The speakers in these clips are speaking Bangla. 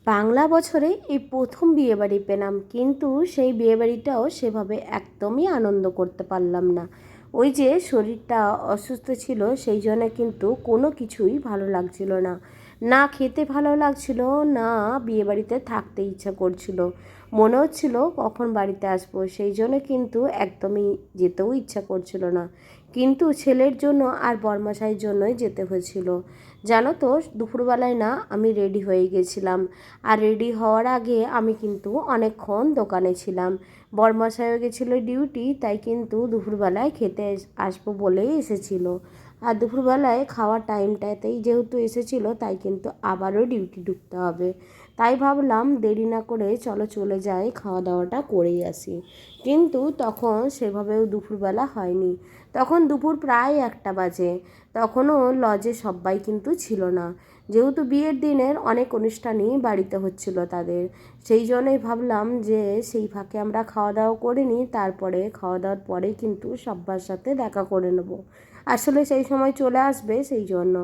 বাংলা বছরে এই প্রথম বিয়েবাড়ি পেলাম, কিন্তু সেই বিয়েবাড়িটাও সেভাবে একদমই আনন্দ করতে পারলাম না। ওই যে শরীরটা অসুস্থ ছিল, সেই জন্য কিন্তু কোনো কিছুই ভালো লাগছিল না। না খেতে ভালো লাগছিল, না বিয়েবাড়িতে থাকতে ইচ্ছা করছিল। মনে হচ্ছিল কখন বাড়িতে আসবো, সেই জন্য কিন্তু একদমই যেতেও ইচ্ছা করছিল না। কিন্তু ছেলের জন্য আর বরমশাইয়ের জন্যই যেতে হয়েছিল। জানো তো, দুপুরবেলায় না আমি রেডি হয়ে গেছিলাম। আর রেডি হওয়ার আগে আমি কিন্তু অনেকক্ষণ দোকানে ছিলাম। বরমশাইও গেছিলো ডিউটি, তাই কিন্তু দুপুরবেলায় খেতে আসবো বলেই এসেছিল। আর দুপুরবেলায় খাওয়ার টাইমটাতেই যেহেতু এসেছিল, তাই কিন্তু আবারও ডিউটি ঢুকতে হবে। তাই ভাবলাম দেরি না করে চলো চলে যাই, খাওয়া দাওয়াটা করেই আসি। কিন্তু তখন সেভাবেও দুপুরবেলা হয়নি। তখন দুপুর প্রায় 1টা বাজে। তখনও লজে সবাই কিন্তু ছিল না, যেহেতু বিয়ের দিনের অনেক অনুষ্ঠানই বাড়িতে হচ্ছিল তাদের। সেই জন্যই ভাবলাম যে সেই ফাঁকে আমরা খাওয়া দাওয়া করে নিই, তারপরে খাওয়া দাওয়ার পরে কিন্তু সবার সাথে দেখা করে নেব। আসলে সেই সময় চলে আসবে, সেই জন্য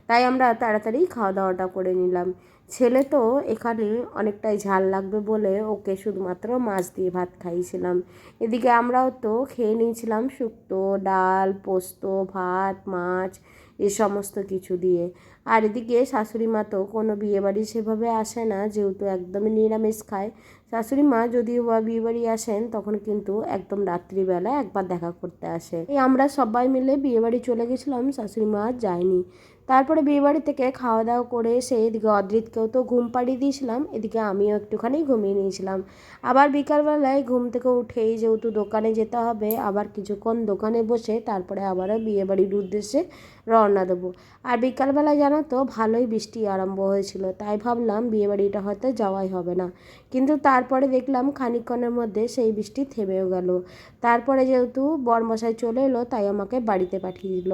তাই আমরা তাড়াতাড়ি খাওয়া দাওয়াটা করে নিলাম। ছেলে তো এখানে অনেকটাই ঝাল লাগবে বলে ওকে শুধুমাত্র মাছ দিয়ে ভাত খাইয়েছিলাম। এদিকে আমরাও তো খেয়ে নিয়েছিলাম শুক্তো, ডাল, পোস্ত, ভাত, মাছ, এ সমস্ত কিছু দিয়ে। আর এদিকে শাশুড়ি মা তো কোনো বিয়েবাড়ি সেভাবে আসে না, যেহেতু একদমই নিরামিষ খায়। শাশুড়ি মা যদিও বা বিয়েবাড়ি আসেন, তখন কিন্তু একদম রাত্রিবেলা একবার দেখা করতে আসে। এই আমরা সবাই মিলে বিয়েবাড়ি চলে গেছিলাম, শাশুড়ি মা আর যায়নি। তারপরে বিয়েবাড়ি থেকে খাওয়া দাওয়া করে এসে এদিকে অদ্রিতকেও তো ঘুম পাড়িয়ে দিয়েছিলাম, এদিকে আমিও একটুখানি ঘুমিয়ে নিয়েছিলাম। আবার বিকালবেলায় ঘুম থেকে উঠেই যেহেতু দোকানে যেতে হবে, আবার কিছুক্ষণ দোকানে বসে তারপরে আবারও বিয়েবাড়ির উদ্দেশ্যে রওনা দেবো। আর বিকালবেলায় জানো তো ভালোই বৃষ্টি আরম্ভ হয়েছিল, তাই ভাবলাম বিয়েবাড়িটা হয়তো যাওয়াই হবে না। কিন্তু তারপরে দেখলাম খানিকক্ষণের মধ্যে সেই বৃষ্টি থেমেও গেল। তারপরে যেহেতু বরমশাই চলে এলো, তাই আমাকে বাড়িতে পাঠিয়ে দিল।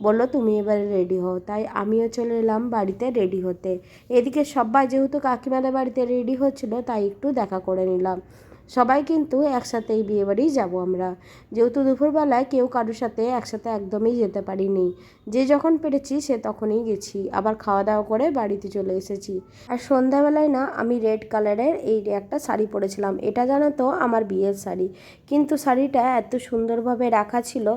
বললো তুমি এবারে রেডি হও, তাই আমিও চলে এলাম বাড়িতে রেডি হতে। এদিকে সবাই যেহেতু কাকিমাদের বাড়িতে রেডি হচ্ছিল, তাই একটু দেখা করে নিলাম। সবাই কিন্তু একসাথেই বিয়েবাড়ি যাব আমরা, যেহেতু দুপুরবেলায় কেউ কারোর সাথে একসাথে একদমই যেতে পারিনি। যে যখন পেরেছি সে তখনই গেছি, আবার খাওয়া দাওয়া করে বাড়িতে চলে এসেছি। আর সন্ধ্যাবেলায় না আমি রেড কালারের এই একটা শাড়ি পরেছিলাম, এটা জানো তো আমার বিয়ের শাড়ি। কিন্তু শাড়িটা এত সুন্দরভাবে রাখা ছিল,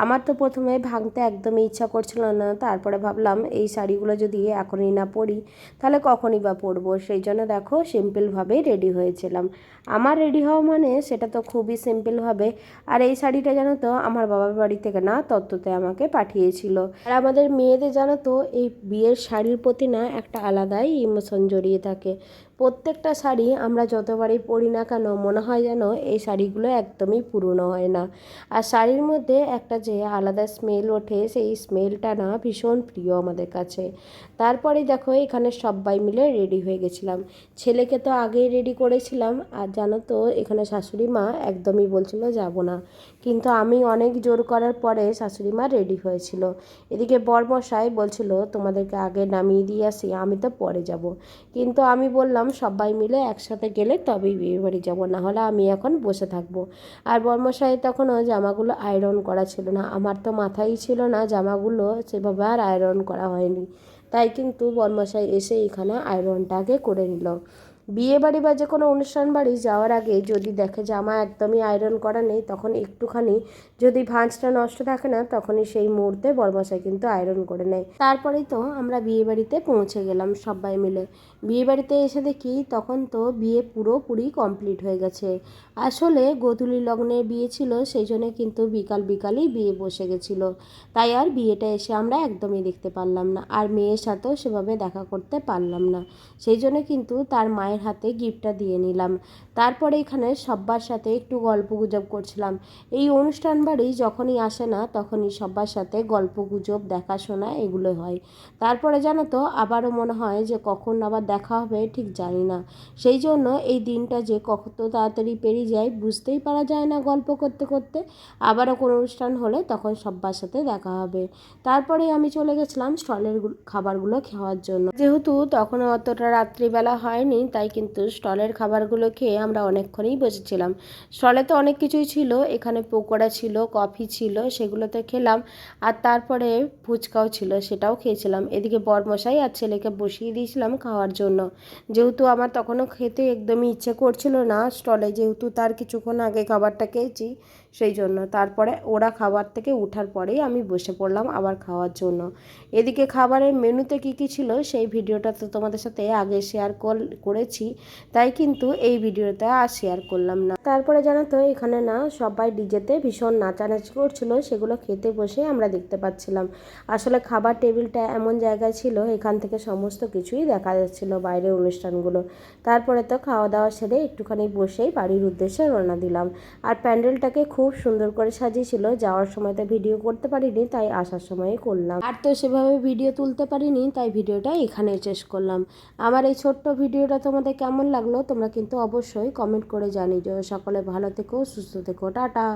আমার তো প্রথমে ভাঙতে একদমই ইচ্ছা করছিল না। তারপরে ভাবলাম এই শাড়িগুলো যদি এখনই না পরি, তাহলে কখনই বা পরবো। সেই জন্য দেখো সিম্পলভাবেই রেডি হয়েছিলাম। আমার রেডি হওয়া মানে সেটা তো খুবই সিম্পলভাবে। আর এই শাড়িটা জানো তো আমার বাবার বাড়ি থেকে না তত্ত্বতে আমাকে পাঠিয়েছিল। আর আমাদের মেয়েদের জানো তো এই বিয়ের শাড়ির প্রতি না একটা আলাদাই ইমোশন জড়িয়ে থাকে। প্রত্যেকটা শাড়ি আমরা যতবারই পরি না কেন, মনে হয় যেন এই শাড়িগুলো একদমই পুরনো হয় না। আর শাড়ির মধ্যে একটা যে আলাদা স্মেল ওঠে, সেই স্মেলটা না ভীষণ প্রিয় আমাদের কাছে। তারপরে দেখো এখানে সবাই মিলে রেডি হয়ে গেছিলাম। ছেলেকে তো আগেই রেডি করেছিলাম। আর জানো তো এখানে শাশুড়ি মা একদমই বলছিল যাব না, কিন্তু আমি অনেক জোর করার পরে শাশুড়ি মা রেডি হয়েছিল। এদিকে বরমশাই বলছিল তোমাদেরকে আগে নামিয়ে দিয়ে আসি, আমি তো পরে যাব। কিন্তু আমি বললাম সবাই মিলে একসাথে গেলে তবেই বিয়েবাড়ি যাব, না হলে আমি এখন বসে থাকবো। আর বরমশাই তখনও জামাগুলো আয়রন করা ছিল না, আমার তো মাথায় ছিল না জামাগুলো সেভাবে আর আয়রন করা হয়নি। তাই কিন্তু বরমশাই এসে এখানে আয়রনটাকে করে নিল। বিয়ে বাড়ি বা যে কোনো অনুষ্ঠান বাড়ি যাওয়ার আগে যদি দেখে জামা একদমই আয়রন করা নেই, তখন একটুখানি যদি ভাঁজটা নষ্ট থাকে না, তখনই সেই মুহূর্তে বরমশাই কিন্তু আয়রন করে নেয়। তারপরেই তো আমরা বিয়ে বাড়িতে পৌঁছে গেলাম সবাই মিলে। বিয়ে বাড়িতে এসে দেখি তখন তো বিয়ে পুরোপুরি কমপ্লিট হয়ে গেছে। আসলে গোধূলি লগ্নে বিয়ে ছিল, সেই জন্য কিন্তু বিকাল বিকালই বিয়ে বসে গেছিলো। তাই আর বিয়েটা এসে আমরা একদমই দেখতে পারলাম না, আর মেয়ের সাথেও সেভাবে দেখা করতে পারলাম না। সেই জন্য কিন্তু তার মায়ের হাতে গিফটটা দিয়ে নিলাম। তারপরে এখানে সবার সাথে একটু গল্প গুজব করছিলাম। এই অনুষ্ঠান বাড়ি যখনই আসে না, তখনই সবার সাথে গল্প গুজব দেখাশোনা এগুলো হয়। তারপরে জানো তো আবারও মনে হয় যে কখন আবার দেখা হবে ঠিক জানি না। সেই জন্য এই দিনটা যে কত তাড়াতাড়ি পেরিয়ে যায় বুঝতেই পারা যায় না। গল্প করতে করতে আবারও কোনো অনুষ্ঠান হলে তখন সবার সাথে দেখা হবে। তারপরে আমি চলে গেছিলাম স্টলের খাবারগুলো খাওয়ার জন্য। যেহেতু তখন অতটা রাত্রিবেলা হয়নি, তাই কিন্তু স্টলের খাবারগুলো খেয়ে আমরা অনেকক্ষণই বসেছিলাম। স্টলে তো অনেক কিছুই ছিল, এখানে পকোড়া ছিল, কফি ছিল, সেগুলোতে খেলাম। আর তারপরে ফুচকাও ছিল, সেটাও খেয়েছিলাম। এদিকে বরমশাই আর ছেলেকে বসিয়ে দিয়েছিলাম খাওয়ার জন্য, যেহেতু আমার তখনও খেতে একদমই ইচ্ছে করছিল না স্টলে, যেহেতু তার কিছুক্ষণ আগে খাবারটা খেয়েছি সেই জন্য। তারপরে ওরা খাবার থেকে ওঠার পরেই আমি বসে পড়লাম আবার খাওয়ার জন্য। এদিকে খাবারের মেনুতে কী কী ছিল সেই ভিডিওটা তো তোমাদের সাথে আগে শেয়ার করেছি, তাই কিন্তু এই ভিডিওটা আর শেয়ার করলাম না। তারপরে জানো তো এখানে না সবাই ডিজেতে ভীষণ নাচানাচি করছিল, সেগুলো খেতে বসে আমরা দেখতে পাচ্ছিলাম। আসলে খাবার টেবিলটা এমন জায়গায় ছিল, এখান থেকে সমস্ত কিছুই দেখা যাচ্ছিল, বাইরের অনুষ্ঠানগুলো। তারপরে তো খাওয়া দাওয়া সেরে একটুখানি বসেই বাড়ির উদ্দেশ্যে রওনা দিলাম। আর প্যান্ডেলটাকে খুব সুন্দর করে সাজিয়েছিল, যাওয়ার সময় তো ভিডিও করতে পারিনি, তাই আসার সময় করলাম। আর তো সেভাবে ভিডিও তুলতে পারিনি, তাই ভিডিওটা এখানেই শেষ করলাম। আমার এই ছোট্ট ভিডিওটা তোমাদের কেমন লাগলো তোমরা কিন্তু অবশ্যই কমেন্ট করে জানিও। সকলে ভালো থেকো, সুস্থ থেকো, টাটা।